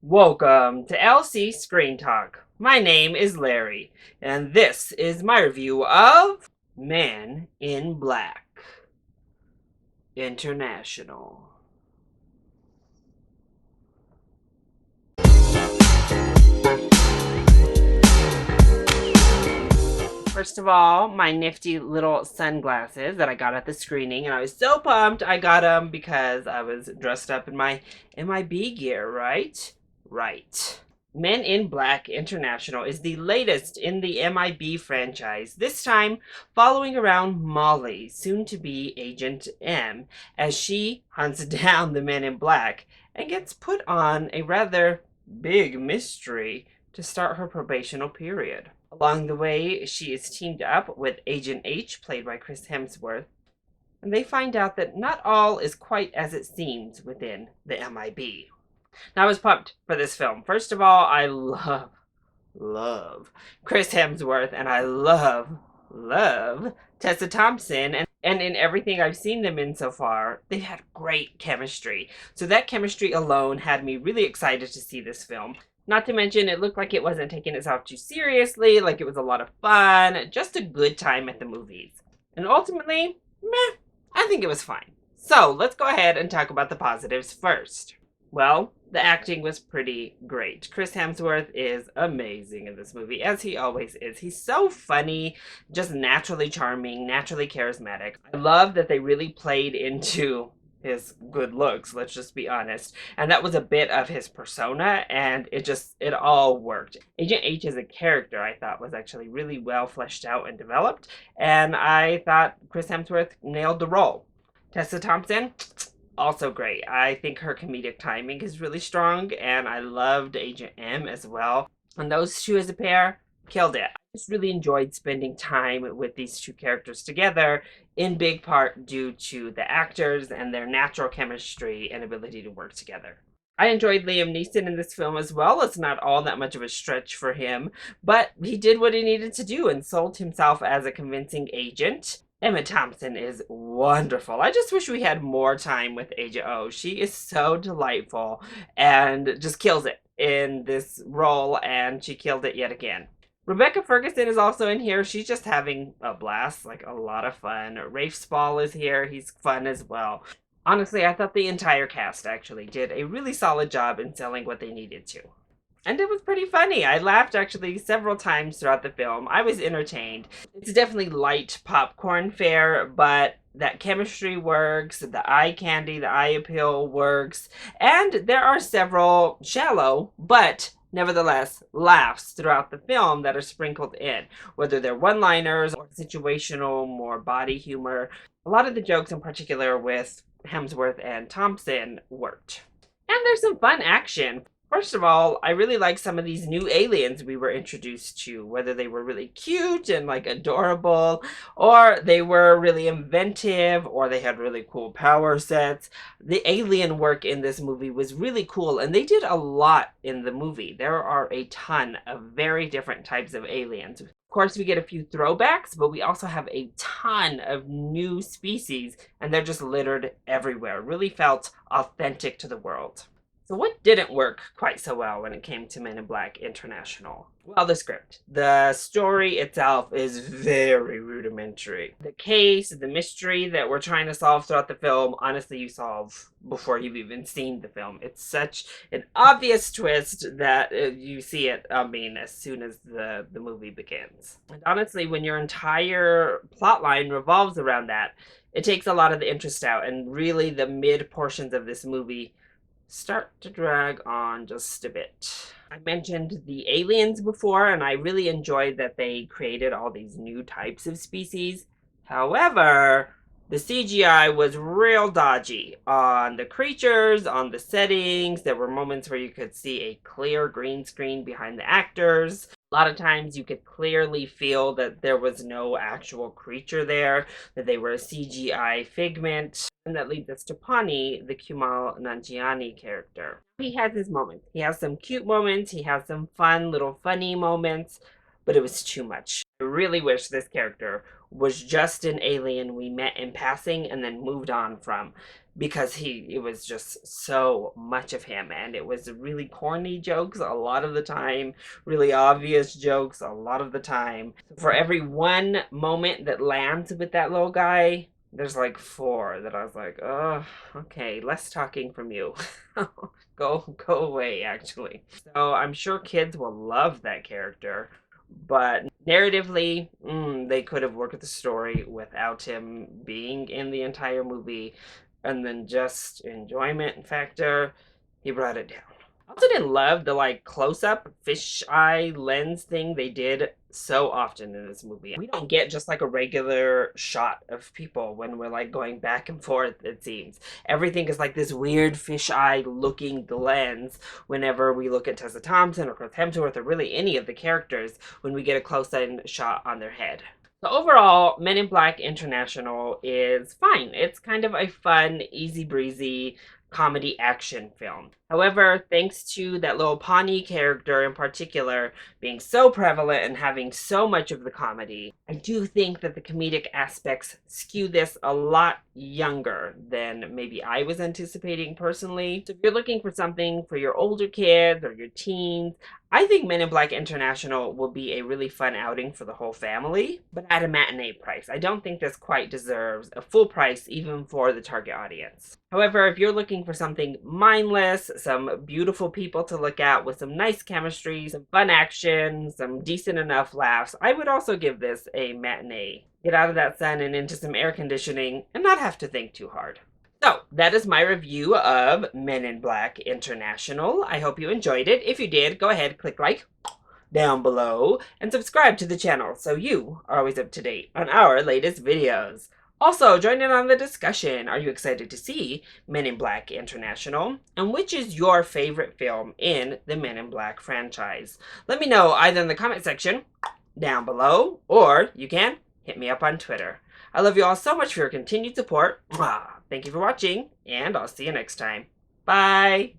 Welcome to LC Screen Talk. My name is Larry, and this is my review of Man in Black International. First of all, my nifty little sunglasses that I got at the screening, and I was so pumped I got them because I was dressed up in my MIB gear, right? Right. Men in Black International is the latest in the MIB franchise, this time following around Molly, soon to be Agent M, as she hunts down the Men in Black and gets put on a rather big mystery to start her probational period. Along the way, she is teamed up with Agent H, played by Chris Hemsworth, and they find out that not all is quite as it seems within the MIB. Now, I was pumped for this film. First of all, I love Chris Hemsworth, and I love Tessa Thompson, and in everything I've seen them in so far, they've had great chemistry. So that chemistry alone had me really excited to see this film. Not to mention, it looked like it wasn't taking itself too seriously, like it was a lot of fun, just a good time at the movies. And ultimately, meh, I think it was fine. So let's go ahead and talk about the positives first. Well, the acting was pretty great. Chris Hemsworth is amazing in this movie, as he always is. He's so funny, just naturally charming, naturally charismatic. I love that they really played into his good looks, let's just be honest. And that was a bit of his persona, and it all worked. Agent H as a character, I thought, was actually really well fleshed out and developed, and I thought Chris Hemsworth nailed the role. Tessa Thompson, also great. I think her comedic timing is really strong, and I loved Agent M as well. And those two as a pair killed it. I just really enjoyed spending time with these two characters together, in big part due to the actors and their natural chemistry and ability to work together. I enjoyed Liam Neeson in this film as well. It's not all that much of a stretch for him, but he did what he needed to do and sold himself as a convincing agent. Emma Thompson is wonderful. I just wish we had more time with Agent O. She is so delightful and just kills it in this role, and she killed it yet again. Rebecca Ferguson is also in here. She's just having a blast, like a lot of fun. Rafe Spall is here. He's fun as well. Honestly, I thought the entire cast actually did a really solid job in selling what they needed to. And it was pretty funny. I laughed actually several times throughout the film. I was entertained. It's definitely light popcorn fare, but that chemistry works, the eye candy, the eye appeal works, and there are several shallow, but nevertheless laughs throughout the film that are sprinkled in, whether they're one-liners or situational, more body humor. A lot of the jokes in particular with Hemsworth and Thompson worked. And there's some fun action. First of all, I really like some of these new aliens we were introduced to, whether they were really cute and like adorable, or they were really inventive, or they had really cool power sets. The alien work in this movie was really cool, and they did a lot in the movie. There are a ton of very different types of aliens. Of course, we get a few throwbacks, but we also have a ton of new species, and they're just littered everywhere. It really felt authentic to the world. So what didn't work quite so well when it came to Men in Black International? Well, the script. The story itself is very rudimentary. The case, the mystery that we're trying to solve throughout the film, honestly, you solve before you've even seen the film. It's such an obvious twist that you see it, as soon as the movie begins. And honestly, when your entire plotline revolves around that, it takes a lot of the interest out, and really the mid portions of this movie start to drag on just a bit. I mentioned the aliens before, and I really enjoyed that they created all these new types of species. However, the CGI was real dodgy on the creatures, on the settings. There were moments where you could see a clear green screen behind the actors. A lot of times you could clearly feel that there was no actual creature there, that they were a CGI figment. And that leads us to Pawnee, the Kumail Nanjiani character. He has his moments. He has some cute moments. He has some fun, little funny moments, but it was too much. I really wish this character was just an alien we met in passing and then moved on from. because it was just so much of him, and it was really corny jokes a lot of the time, really obvious jokes a lot of the time. For every one moment that lands with that little guy, there's like four that I was like, oh, okay, less talking from you. Go away, actually. So I'm sure kids will love that character, but narratively, they could have worked the story without him being in the entire movie. And then just enjoyment factor, he brought it down. I also didn't love the like close-up fisheye lens thing they did so often in this movie. We don't get just like a regular shot of people when we're like going back and forth, it seems. Everything is like this weird fisheye looking lens whenever we look at Tessa Thompson or Chris Hemsworth or really any of the characters when we get a close-in shot on their head. So overall, Men in Black International is fine. It's kind of a fun, easy breezy comedy action film. However, thanks to that little Pawnee character in particular being so prevalent and having so much of the comedy, I do think that the comedic aspects skew this a lot younger than maybe I was anticipating personally. So if you're looking for something for your older kids or your teens, I think Men in Black International will be a really fun outing for the whole family, but at a matinee price. I don't think this quite deserves a full price even for the target audience. However, if you're looking for something mindless, some beautiful people to look at with some nice chemistry, some fun action, some decent enough laughs, I would also give this a matinee. Get out of that sun and into some air conditioning and not have to think too hard. So, that is my review of Men in Black International. I hope you enjoyed it. If you did, go ahead, click like down below and subscribe to the channel so you are always up to date on our latest videos. Also, join in on the discussion. Are you excited to see Men in Black International? And which is your favorite film in the Men in Black franchise? Let me know either in the comment section down below, or you can hit me up on Twitter. I love you all so much for your continued support. Thank you for watching, and I'll see you next time. Bye!